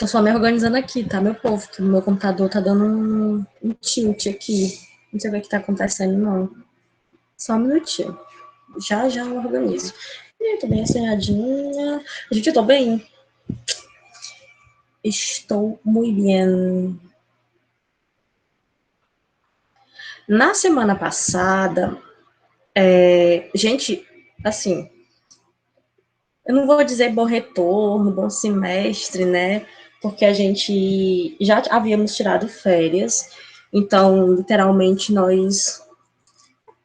Tô só me organizando aqui, tá, meu povo? Que o meu computador tá dando um tilt aqui. Não sei o que é que tá acontecendo, não. Só um minutinho. Já, já eu organizo. Eu tô bem assanhadinha. Gente, eu tô bem. Estou muito bem. Na semana passada, gente, assim, eu não vou dizer bom retorno, bom semestre, né? Porque a gente já havíamos tirado férias. Então, literalmente, nós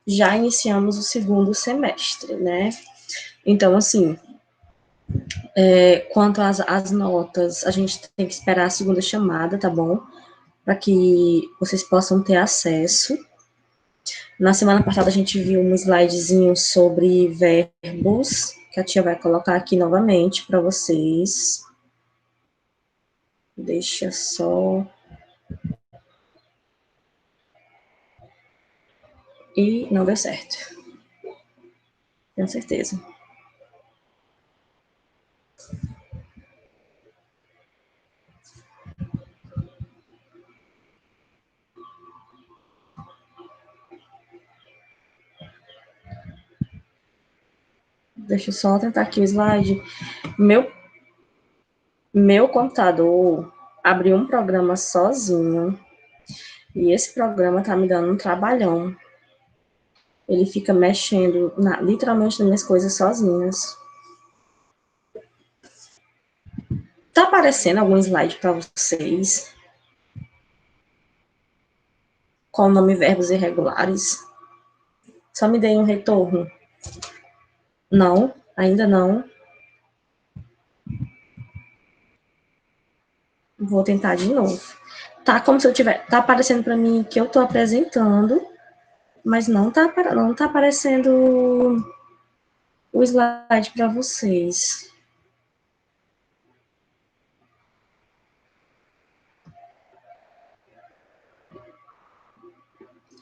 já iniciamos o segundo semestre, né? Então, assim, quanto às notas, a gente tem que esperar a segunda chamada, tá bom? Para que vocês possam ter acesso. Na semana passada, a gente viu um slidezinho sobre verbos, que a tia vai colocar aqui novamente para vocês. Deixa só. E não deu certo. Tenho certeza. Deixa eu só tentar aqui o slide. Meu, meu computador abriu um programa sozinho. E esse programa tá me dando um trabalhão. Ele fica mexendo literalmente nas minhas coisas sozinhas. Tá aparecendo algum slide para vocês? Com o nome verbos irregulares? Só me deem um retorno. Não, ainda não. Vou tentar de novo. Tá como se eu tiver. Tá aparecendo para mim que eu tô apresentando, mas não tá aparecendo o slide para vocês.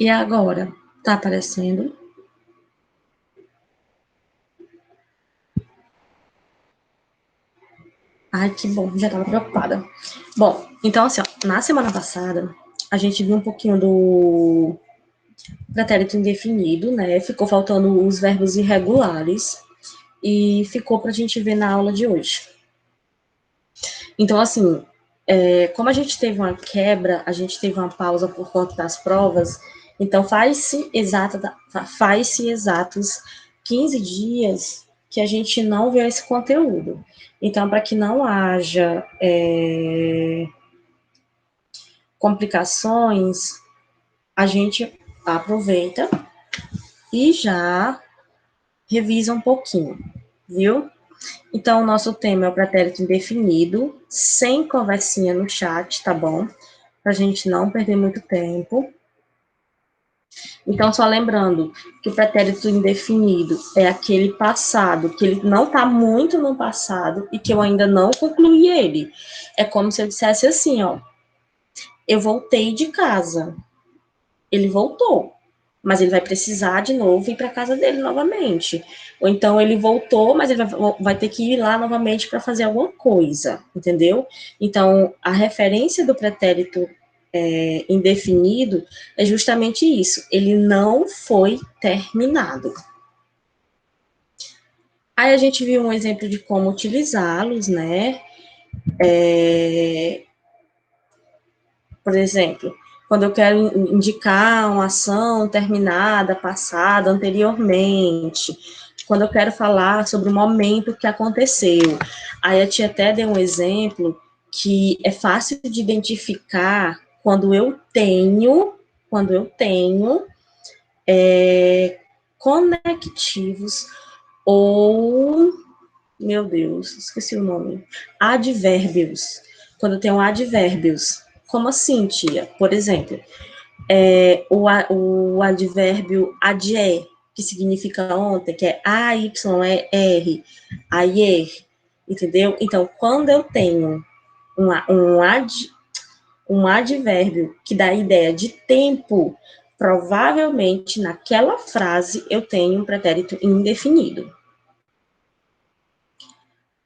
E agora? Tá aparecendo? Ai, que bom, já estava preocupada. Bom, então assim, ó, na semana passada, a gente viu um pouquinho do pretérito indefinido, né? Ficou faltando os verbos irregulares e ficou para a gente ver na aula de hoje. Então, assim, como a gente teve uma quebra, a gente teve uma pausa por conta das provas, então faz-se exatos 15 dias que a gente não vê esse conteúdo. Então, para que não haja complicações, a gente aproveita e já revisa um pouquinho, viu? Então, o nosso tema é o pretérito indefinido, sem conversinha no chat, tá bom? Para a gente não perder muito tempo. Então, só lembrando que o pretérito indefinido é aquele passado, que ele não está muito no passado e que eu ainda não concluí ele. É como se eu dissesse assim, ó, eu voltei de casa. Ele voltou, mas ele vai precisar de novo ir para casa dele novamente. Ou então ele voltou, mas ele vai ter que ir lá novamente para fazer alguma coisa, entendeu? Então, a referência do pretérito indefinido é justamente isso. Ele não foi terminado. Aí a gente viu um exemplo de como utilizá-los, né? Por exemplo, quando eu quero indicar uma ação terminada, passada, anteriormente, quando eu quero falar sobre o momento que aconteceu. Aí a tia até deu um exemplo que é fácil de identificar quando eu tenho conectivos ou, meu Deus, esqueci o nome, advérbios. Quando eu tenho advérbios. Como assim, tia? Por exemplo, o advérbio adier, que significa ontem, que é A-Y-E-R, ayer, entendeu? Então, quando eu tenho um advérbio que dá a ideia de tempo, provavelmente naquela frase eu tenho um pretérito indefinido.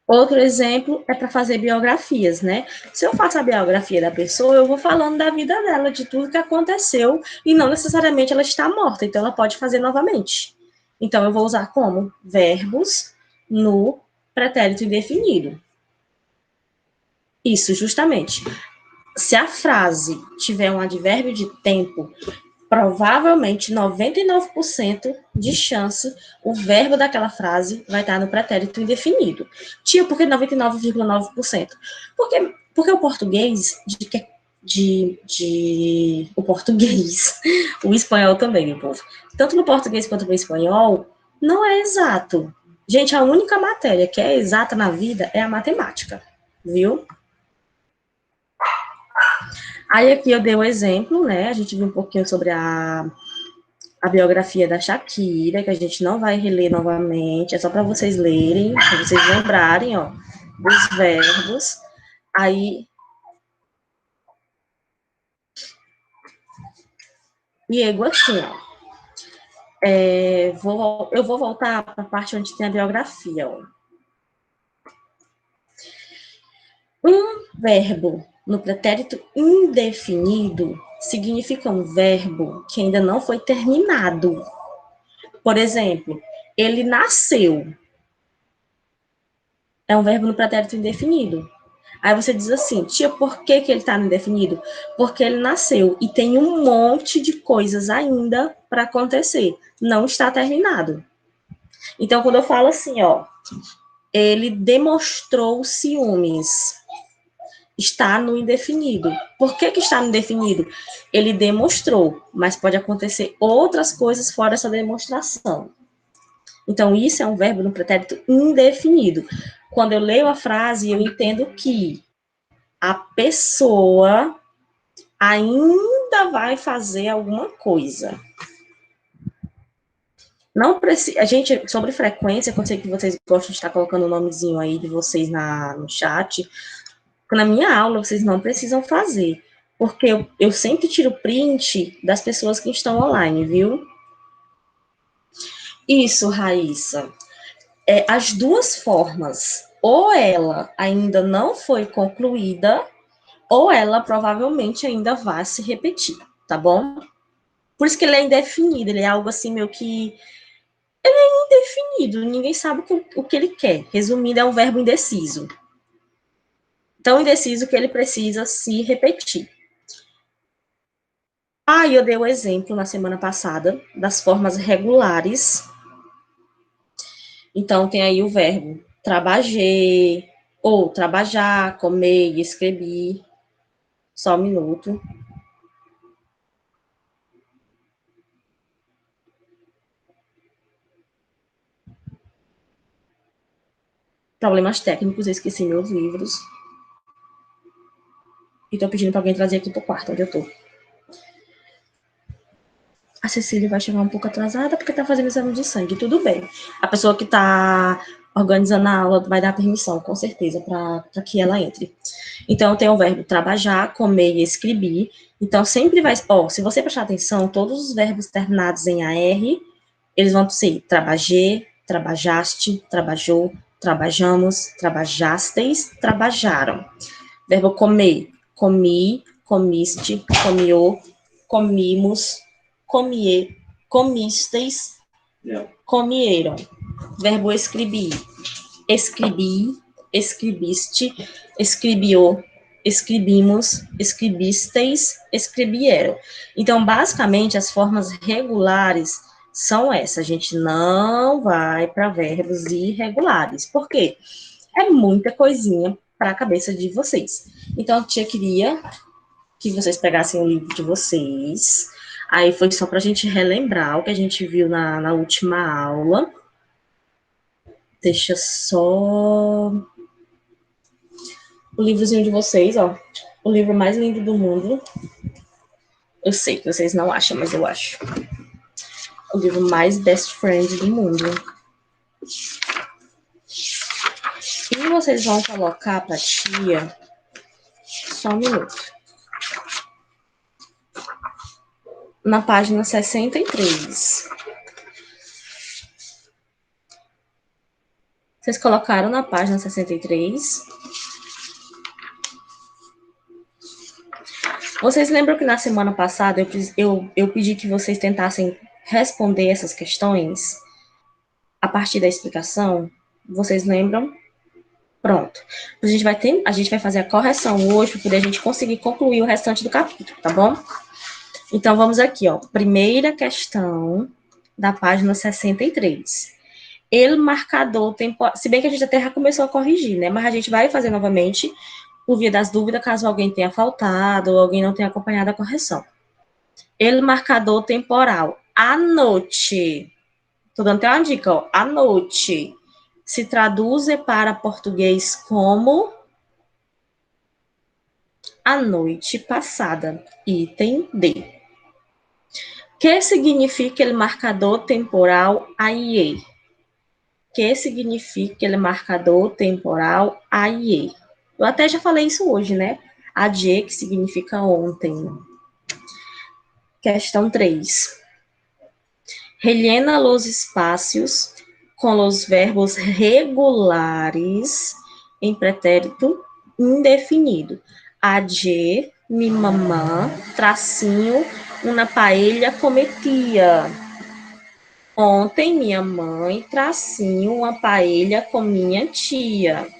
Outro exemplo é para fazer biografias, né? Se eu faço a biografia da pessoa, eu vou falando da vida dela, de tudo que aconteceu, e não necessariamente ela está morta, então ela pode fazer novamente. Então eu vou usar como? Verbos no pretérito indefinido. Isso, justamente. Se a frase tiver um advérbio de tempo, provavelmente 99% de chance o verbo daquela frase vai estar no pretérito indefinido. Tia, por que 99,9%? Porque o português, o português, o espanhol também, meu povo, tanto no português quanto no espanhol, não é exato. Gente, a única matéria que é exata na vida é a matemática, viu? Aí aqui eu dei um exemplo, né? A gente viu um pouquinho sobre a biografia da Shakira, que a gente não vai reler novamente, é só para vocês lerem, para vocês lembrarem, ó, dos verbos. Aí, Diego, assim, ó, eu vou voltar para a parte onde tem a biografia, ó. Um verbo no pretérito indefinido significa um verbo que ainda não foi terminado. Por exemplo, ele nasceu. É um verbo no pretérito indefinido. Aí você diz assim, tia, por que, que ele está no indefinido? Porque ele nasceu e tem um monte de coisas ainda para acontecer. Não está terminado. Então, quando eu falo assim, ó, ele demonstrou ciúmes, está no indefinido. Por que, que está no indefinido? Ele demonstrou, mas pode acontecer outras coisas fora essa demonstração. Então, isso é um verbo no pretérito indefinido. Quando eu leio a frase, eu entendo que a pessoa ainda vai fazer alguma coisa. Não precisa. A gente, sobre frequência, eu sei que vocês gostam de estar colocando o nomezinho aí de vocês no chat. Na minha aula, vocês não precisam fazer. Porque eu sempre tiro print das pessoas que estão online, viu? Isso, Raíssa. As duas formas. Ou ela ainda não foi concluída, ou ela provavelmente ainda vai se repetir, tá bom? Por isso que ele é indefinido, ele é algo assim meio que indefinido, ninguém sabe o que ele quer. Resumindo, é um verbo indeciso. Tão indeciso que ele precisa se repetir. Aí eu dei o exemplo na semana passada das formas regulares. Então tem aí o verbo trabalhei, ou trabalhar, comer e escrevi. Só um minuto. Problemas técnicos, eu esqueci meus livros. E tô pedindo para alguém trazer aqui pro quarto onde eu tô. A Cecília vai chegar um pouco atrasada porque tá fazendo exame de sangue, tudo bem. A pessoa que tá organizando a aula vai dar permissão, com certeza, para que ela entre. Então, tem o verbo trabalhar, comer e escrever. Então, sempre vai... Ó, se você prestar atenção, todos os verbos terminados em AR, eles vão ser trabalhei, trabalhaste, trabalhou, trabajamos, trabalhasteis, trabalharam. Verbo comer, comi, comiste, comiou, comimos, comie, comisteis, comieram. Verbo escrevi, escrevi, escreviste, escrebiou, escrevimos, escrevisteis, escrevieram. Então, basicamente, as formas regulares são essas. A gente não vai para verbos irregulares. Por quê? É muita coisinha para a cabeça de vocês. Então, a tia queria que vocês pegassem o livro de vocês. Aí foi só para a gente relembrar o que a gente viu na última aula. Deixa só o livrozinho de vocês, ó. O livro mais lindo do mundo. Eu sei que vocês não acham, mas eu acho. O livro mais best friend do mundo. E vocês vão colocar pra tia. Só um minuto. Na página 63. Vocês colocaram na página 63. Vocês lembram que na semana passada eu pedi que vocês tentassem responder essas questões a partir da explicação? Vocês lembram? Pronto. A gente vai fazer a correção hoje para poder a gente conseguir concluir o restante do capítulo, tá bom? Então, vamos aqui, ó. Primeira questão da página 63. El marcador temporal. Se bem que a gente até já começou a corrigir, né? Mas a gente vai fazer novamente por via das dúvidas, caso alguém tenha faltado ou alguém não tenha acompanhado a correção. El marcador temporal. Anote. Tô dando até uma dica, ó. Anote. Se traduz para português como a noite passada. Item D. Que significa o marcador temporal ayer? Que significa o marcador temporal ayer? Eu até já falei isso hoje, né? Ayer, que significa ontem. Questão 3. Rellena los espacios com os verbos regulares em pretérito indefinido. Ayer, mi mamã, tracinho, uma paella cometia. Ontem, minha mãe, tracinho, uma paella com minha tia.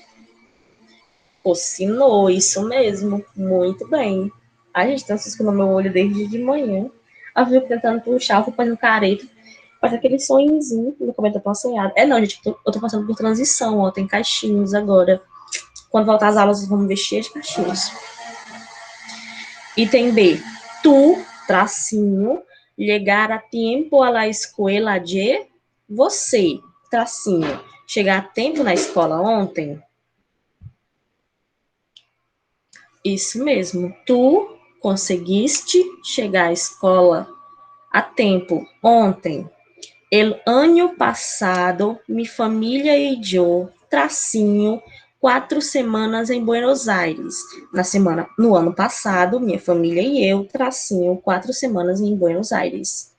Cocinou, isso mesmo. Muito bem. A gente tá ciscando meu olho desde de manhã. Eu fico tentando puxar, eu fico fazendo careta. Faz aquele sonhozinho, meu cabelo tá tão assanhado. É, não, gente, eu tô passando por transição, ó. Tem caixinhos agora. Quando voltar às aulas, vamos ver cheio de caixinhos. Item B. Tu, tracinho, llegar a tempo a la escuela de... Você, tracinho, chegar a tempo na escola ontem? Isso mesmo. Tu conseguiste chegar à escola a tempo ontem? El año passado, mi familia e yo, tracinho, 4 semanas em Buenos Aires. No ano passado, minha família e eu, tracinho, 4 semanas em Buenos Aires.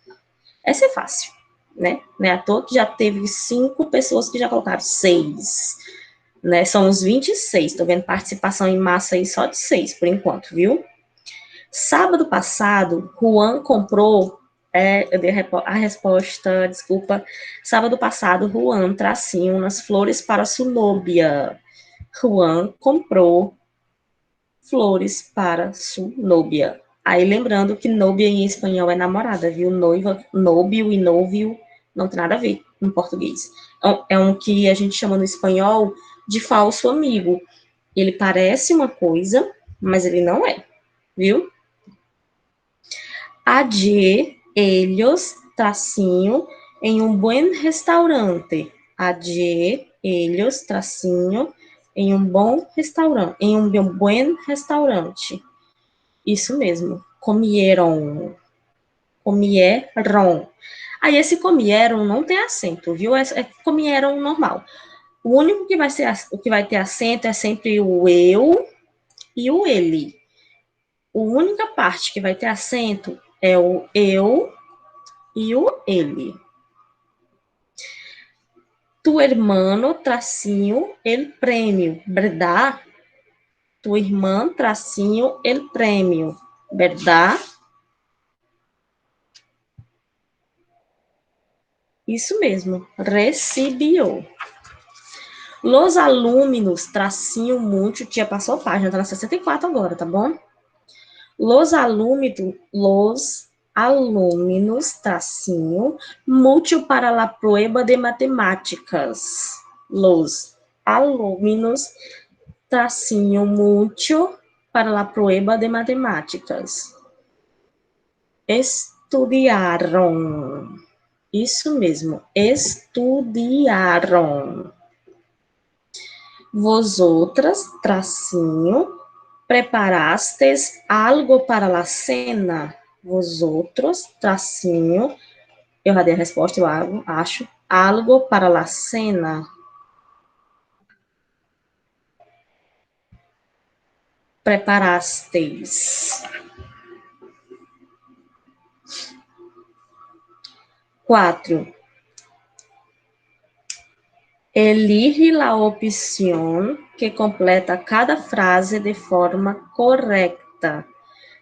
Essa é fácil, né? Não é à toa que já teve 5 pessoas que já colocaram 6, né? São os 26. Tô vendo participação em massa aí só de 6 por enquanto, viu? Sábado passado, Juan comprou. Eu dei a resposta, desculpa. Sábado passado, Juan tracinho umas flores para sua nóbia. Juan comprou flores para sua nóbia. Aí lembrando que nóbia em espanhol é namorada, viu? Noiva, nóbio e nóvio não tem nada a ver em português. É um que a gente chama no espanhol de falso amigo. Ele parece uma coisa, mas ele não é, viu? Ayer, ellos, tracinho, em um buen restaurante. Ayer, ellos, tracinho, em um bom restaurante. Em um buen restaurante. Isso mesmo. Comieron. Comieron. Aí esse comieron não tem acento, viu? É comieron normal. O único que vai ser o que vai ter acento é sempre o eu e o ele. A única parte que vai ter acento é o eu e o ele. Tu hermano, tracinho, el prêmio, verdade? Tu irmã, tracinho, el prêmio, verdade? Isso mesmo, recibiu. Los alumnos, tracinho, muito, tia passou a página, tá na 64 agora, tá bom? Los alumnos, tracinho, mútil para la prueba de matemáticas. Los alumnos, tracinho, mútil para la prueba de matemáticas. Estudiaram. Isso mesmo, estudiaram. Vosotras, tracinho, preparastes algo para la cena? Vosotros, tracinho, eu já dei a resposta, eu acho. Algo para la cena. Preparastes. 4. Elige la opción que completa cada frase de forma correcta.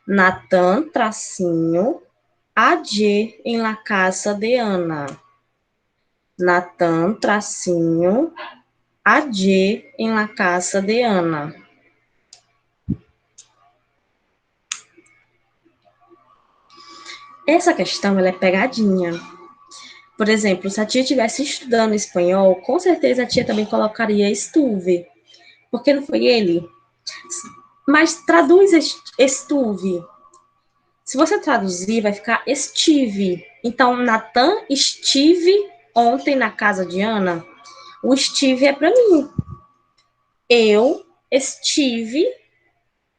Nathan, tracinho, ayer em la casa de Ana. Nathan, tracinho, ayer em la casa de Ana. Essa questão ela é pegadinha. Por exemplo, se a tia estivesse estudando espanhol, com certeza a tia também colocaria estuve. Porque não foi ele? Mas traduz estuve. Se você traduzir, vai ficar estive. Então, Natan estive ontem na casa de Ana. O estive é para mim. Eu estive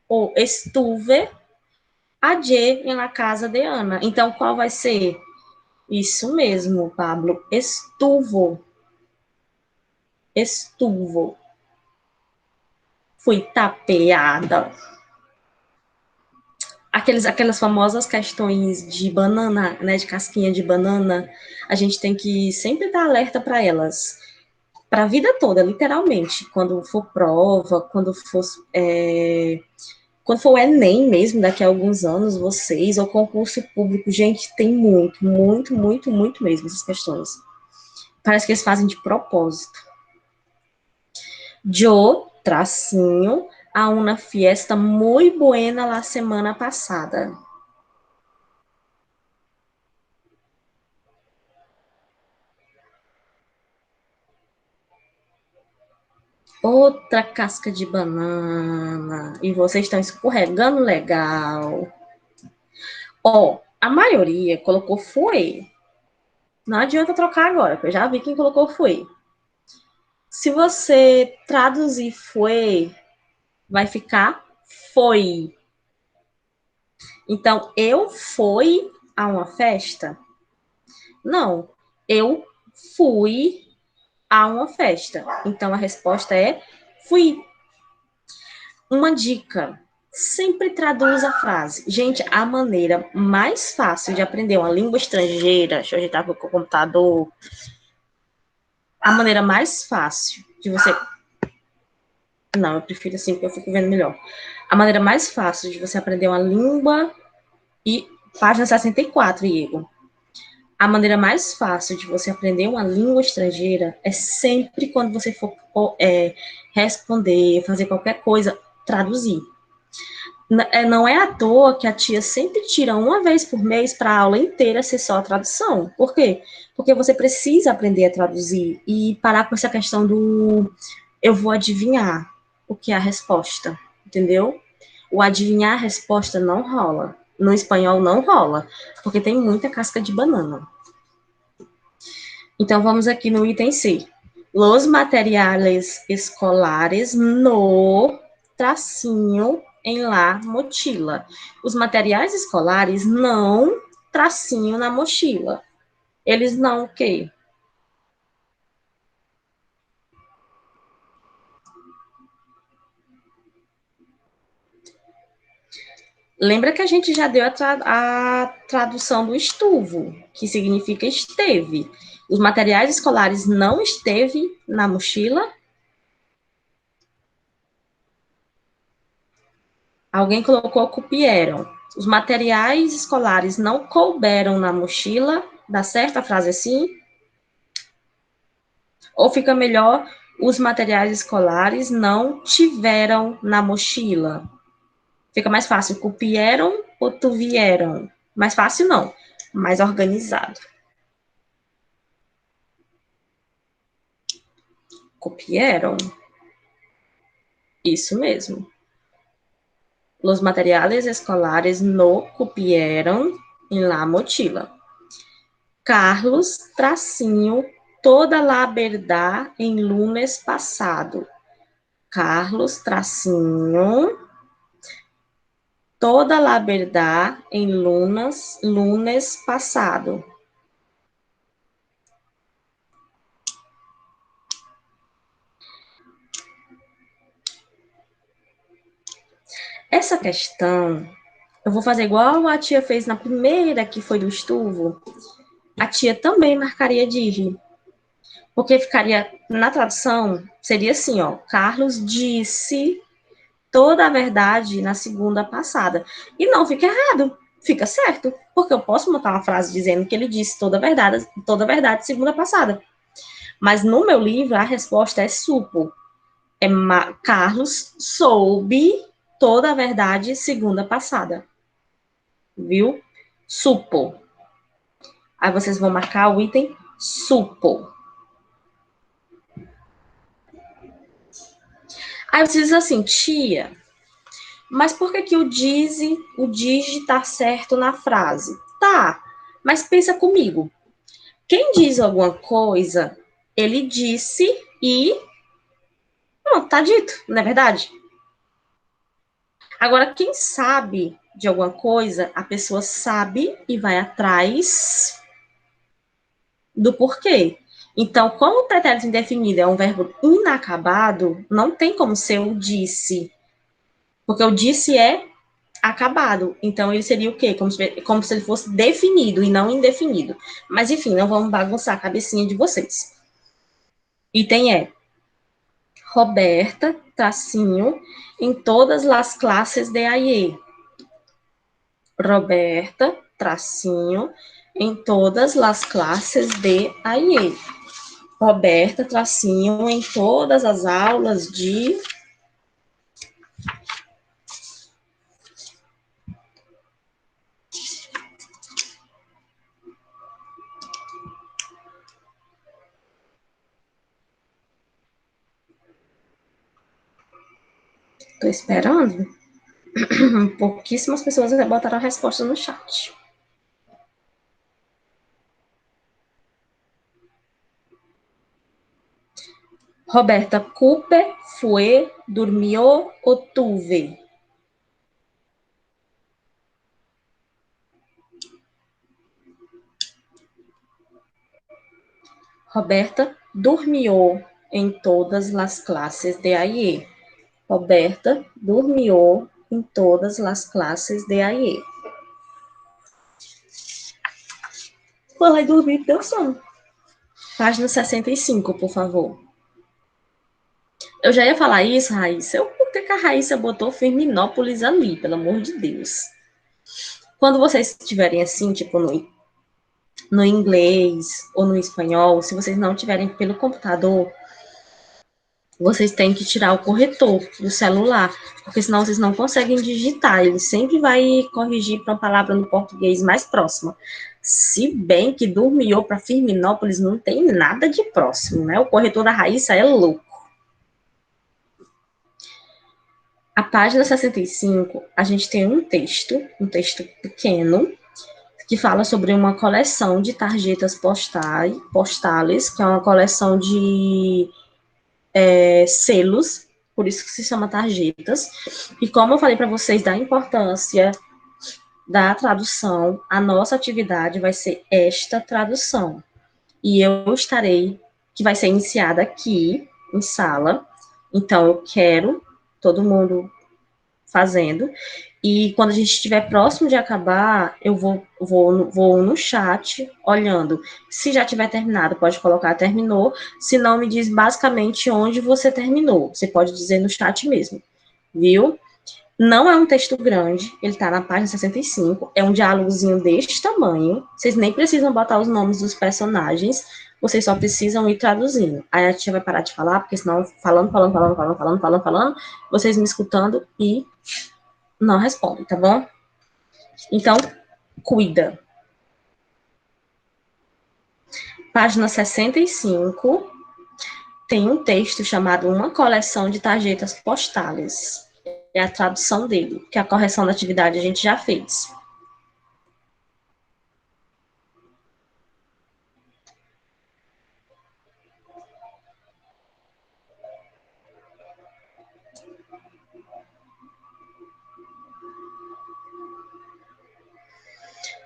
ou estuve ayer na casa de Ana. Então, qual vai ser? Isso mesmo, Pablo. Estuvo. Estuvo. Fui tapeada. Aquelas famosas questões de banana, né, de casquinha de banana, a gente tem que sempre estar alerta para elas, para a vida toda, literalmente, quando for prova, quando for o Enem mesmo, daqui a alguns anos, vocês, ou concurso público, gente, tem muito, muito, muito, muito mesmo essas questões. Parece que eles fazem de propósito. Yo, tracinho, a una fiesta muy buena la semana passada. Outra casca de banana. E vocês estão escorregando legal. Ó, a maioria colocou foi. Não adianta trocar agora, porque eu já vi quem colocou foi. Se você traduzir foi, vai ficar foi. Então, eu fui a uma festa? Não, eu fui a uma festa. Então, a resposta é fui. Uma dica: sempre traduz a frase. Gente, a maneira mais fácil de aprender uma língua estrangeira, deixa eu ajeitar com o computador, a maneira mais fácil de você... Não, eu prefiro assim, porque eu fico vendo melhor. A maneira mais fácil de você aprender uma língua... E página 64, Diego. A maneira mais fácil de você aprender uma língua estrangeira é sempre quando você for responder, fazer qualquer coisa, traduzir. Não é à toa que a tia sempre tira uma vez por mês para a aula inteira ser só a tradução. Por quê? Porque você precisa aprender a traduzir e parar com essa questão do eu vou adivinhar o que é a resposta, entendeu? O adivinhar a resposta não rola. No espanhol não rola, porque tem muita casca de banana. Então, vamos aqui no item C. Los materiales escolares no tracinho em la mochila. Os materiais escolares não tracinho na mochila. Eles não o quê? Lembra que a gente já deu a tradução do estuvo, que significa esteve. Os materiais escolares não esteve na mochila? Alguém colocou cupieram. Os materiais escolares não couberam na mochila? Dá certo a frase assim? Ou fica melhor, os materiais escolares não tiveram na mochila? Fica mais fácil, cupieram ou tuvieram? Mais fácil não, mais organizado. Cupieram. Isso mesmo. Los materiales escolares no cupieron en la mochila. Carlos, tracinho, toda la verdad en lunes passado. Carlos, tracinho, toda la verdad en lunes passado. Essa questão, eu vou fazer igual a tia fez na primeira, que foi do estuvo. A tia também marcaria Digi. Porque ficaria, na tradução, seria assim, ó, Carlos disse toda a verdade na segunda passada. E não fica errado, fica certo. Porque eu posso montar uma frase dizendo que ele disse toda a verdade segunda passada. Mas no meu livro, a resposta é supo. Carlos soube toda a verdade segunda passada. Viu? Supo. Aí vocês vão marcar o item supo. Aí vocês dizem assim, tia, mas por que o diz tá certo na frase? Tá, mas pensa comigo. Quem diz alguma coisa, ele disse e pronto, tá dito, não é verdade? Agora, quem sabe de alguma coisa, a pessoa sabe e vai atrás do porquê. Então, como o pretérito indefinido é um verbo inacabado, não tem como ser o disse. Porque o disse é acabado. Então, ele seria o quê? Como se ele fosse definido e não indefinido. Mas, enfim, não vamos bagunçar a cabecinha de vocês. Item é Roberta, tracinho, em todas as classes de AIE. Roberta, tracinho, em todas as classes de AIE. Roberta, tracinho, em todas as aulas de... Estou esperando. Pouquíssimas pessoas botaram a resposta no chat. Roberta, Cooper, fue, durmió o tuve. Roberta dormiu em todas as classes de AIE. Roberta dormiu em todas as classes de AIE. Foi lá e dormir, deu sono. Página 65, por favor. Eu já ia falar isso, Raíssa. Por que a Raíssa botou Firminópolis ali, pelo amor de Deus? Quando vocês estiverem assim, tipo no inglês ou no espanhol, se vocês não tiverem pelo computador, vocês têm que tirar o corretor do celular, porque senão vocês não conseguem digitar. Ele sempre vai corrigir para uma palavra no português mais próxima. Se bem que dormiu para Firminópolis não tem nada de próximo, né? O corretor da Raíssa é louco. A página 65, a gente tem um texto pequeno, que fala sobre uma coleção de tarjetas postales, que é uma coleção de selos, por isso que se chama tarjetas. E como eu falei para vocês da importância da tradução, a nossa atividade vai ser esta tradução. E eu estarei, que vai ser iniciada aqui, em sala. Então, eu quero todo mundo fazendo. E quando a gente estiver próximo de acabar, eu vou no chat olhando. Se já tiver terminado, pode colocar terminou. Se não, me diz basicamente onde você terminou. Você pode dizer no chat mesmo, viu? Não é um texto grande, ele tá na página 65. É um diálogozinho deste tamanho. Vocês nem precisam botar os nomes dos personagens. Vocês só precisam ir traduzindo. Aí a tia vai parar de falar, porque senão falando, vocês me escutando e não respondem, tá bom? Então, cuida. Página 65 tem um texto chamado Uma Coleção de Tarjetas Postales. É a tradução dele, que a correção da atividade a gente já fez.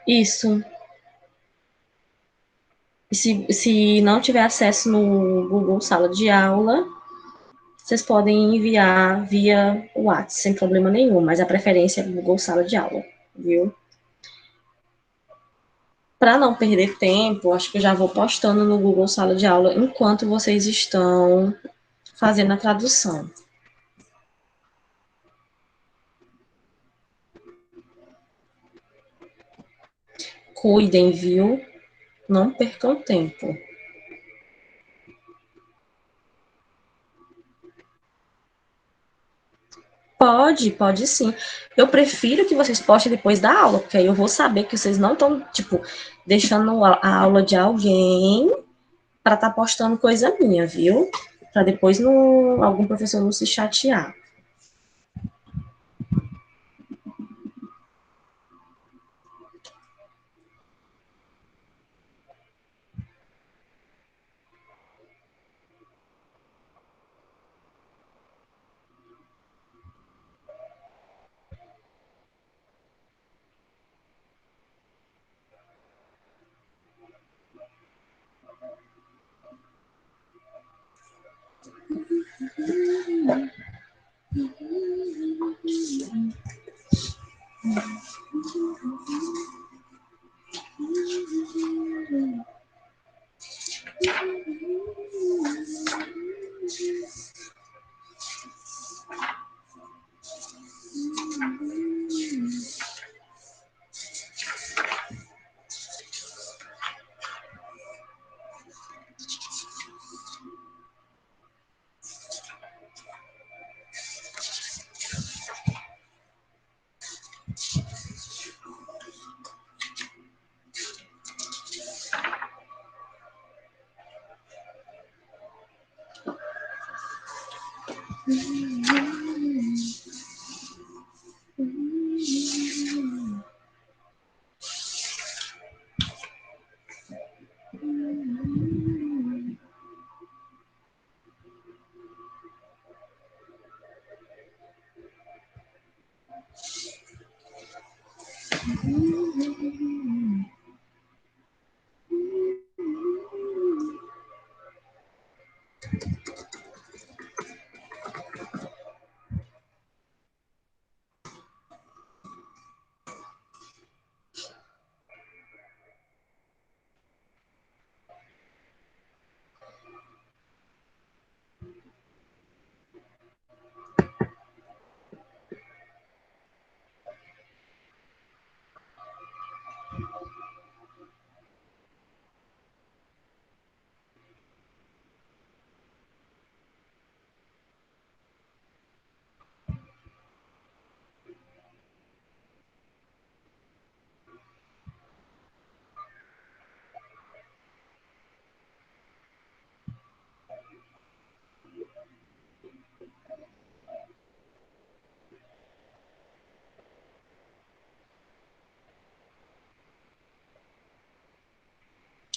Isso. Se não tiver acesso no Google Sala de Aula, vocês podem enviar via WhatsApp, sem problema nenhum, mas a preferência é Google Sala de Aula, viu? Para não perder tempo, acho que eu já vou postando no Google Sala de Aula enquanto vocês estão fazendo a tradução. Cuidem, viu? Não percam tempo. Pode sim. Eu prefiro que vocês postem depois da aula, porque aí eu vou saber que vocês não estão, tipo, deixando a aula de alguém para estar postando coisa minha, viu? Para depois não, algum professor não se chatear.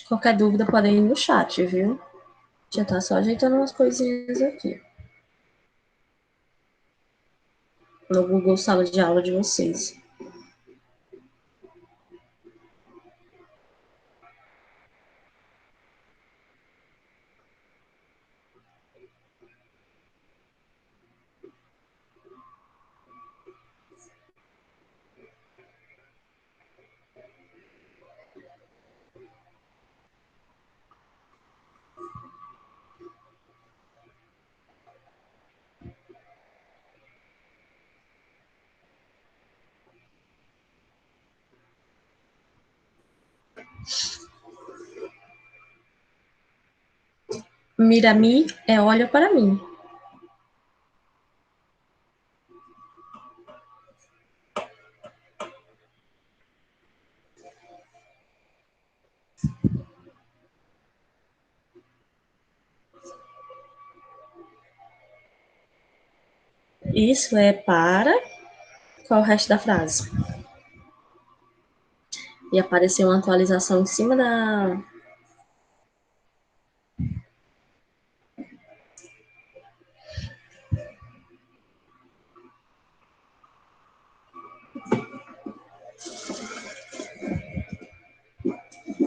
Qualquer dúvida podem ir no chat, viu? Já tá só ajeitando umas coisinhas aqui. No Google Sala de Aula de vocês. Mira-me é olha para mim. Isso é para. Qual é o resto da frase? E apareceu uma atualização em cima da.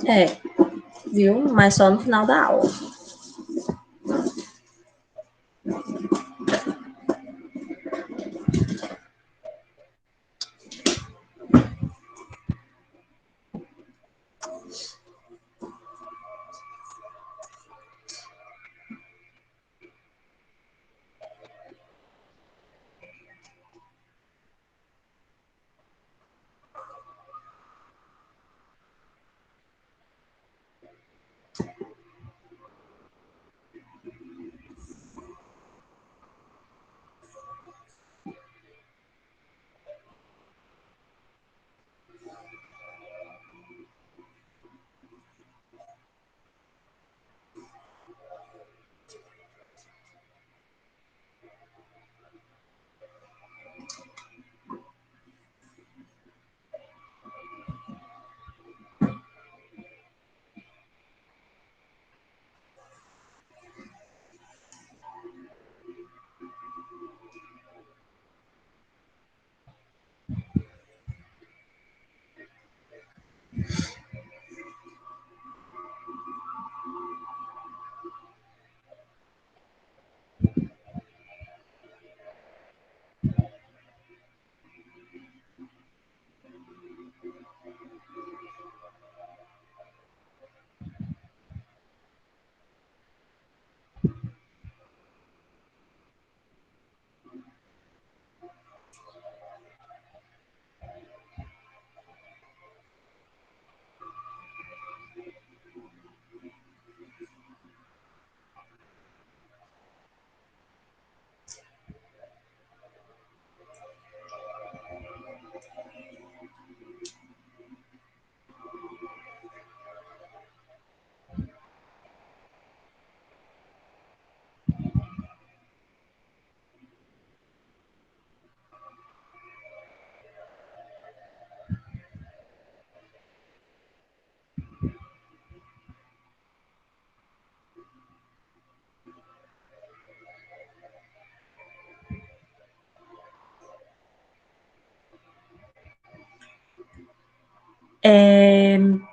É, viu? Mas só no final da aula.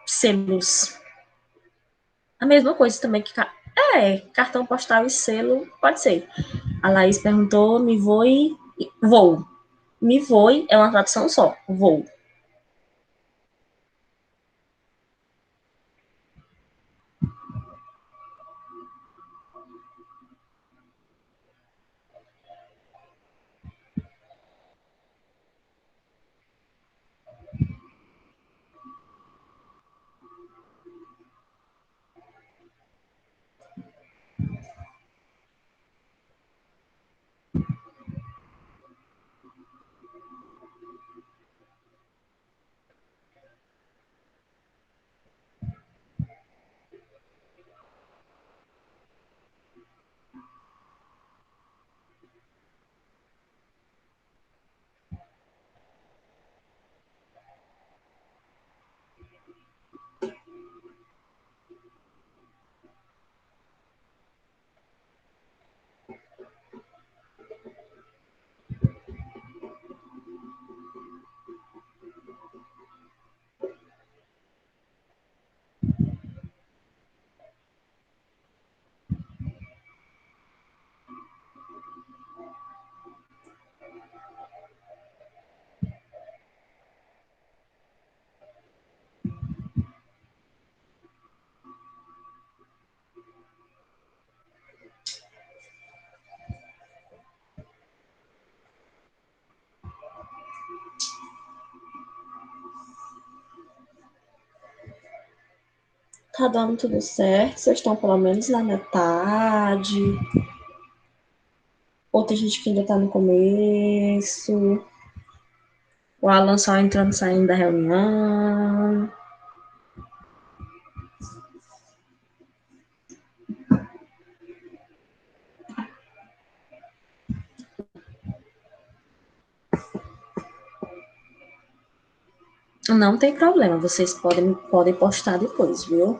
Selos. A mesma coisa também que. Cartão postal e selo, pode ser. A Laís perguntou, me voe. Vou. Me voe é uma tradução só. Vou. Tá dando tudo certo? Vocês estão pelo menos na metade? Ou tem gente que ainda tá no começo? O Alan só entrando e saindo da reunião? Não tem problema, vocês podem postar depois, viu?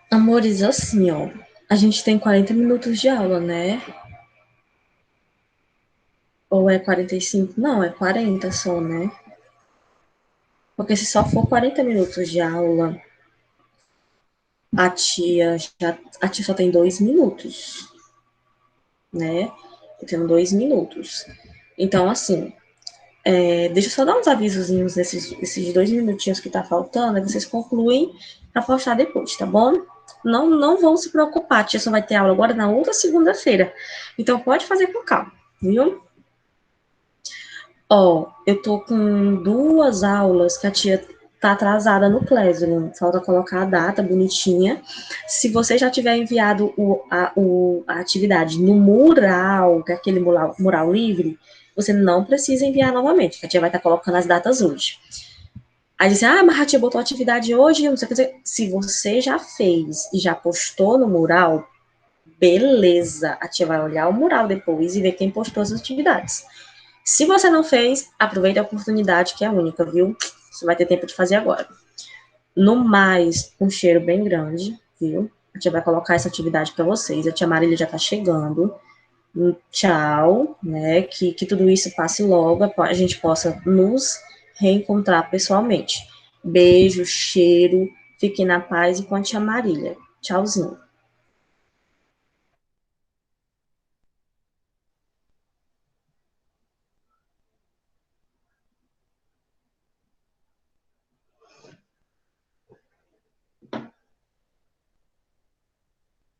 Amores, assim, ó. A gente tem 40 minutos de aula, né? Ou é 45? Não, é 40 só, né? Porque se só for 40 minutos de aula, a tia só tem 2 minutos, né? Eu tenho 2 minutos. Então, assim, deixa eu só dar uns avisozinhos nesses 2 minutinhos que tá faltando, aí vocês concluem para postar depois, tá bom? Não vão se preocupar, a tia só vai ter aula agora na outra segunda-feira. Então, pode fazer com calma, viu? Ó, eu tô com 2 aulas que a tia tá atrasada no Classroom. Falta colocar a data bonitinha. Se você já tiver enviado a atividade no mural, que é aquele mural livre, você não precisa enviar novamente, que a tia vai estar colocando as datas hoje. Aí disse, mas a tia botou atividade hoje, não sei o que dizer. Se você já fez e já postou no mural, beleza. A tia vai olhar o mural depois e ver quem postou as atividades. Se você não fez, aproveite a oportunidade que é única, viu? Você vai ter tempo de fazer agora. No mais, um cheiro bem grande, viu? A tia vai colocar essa atividade para vocês. A tia Marília já tá chegando. Tchau, né? Que tudo isso passe logo, a gente possa nos reencontrar pessoalmente. Beijo, cheiro, fiquem na paz e com a tia Marília. Tchauzinho.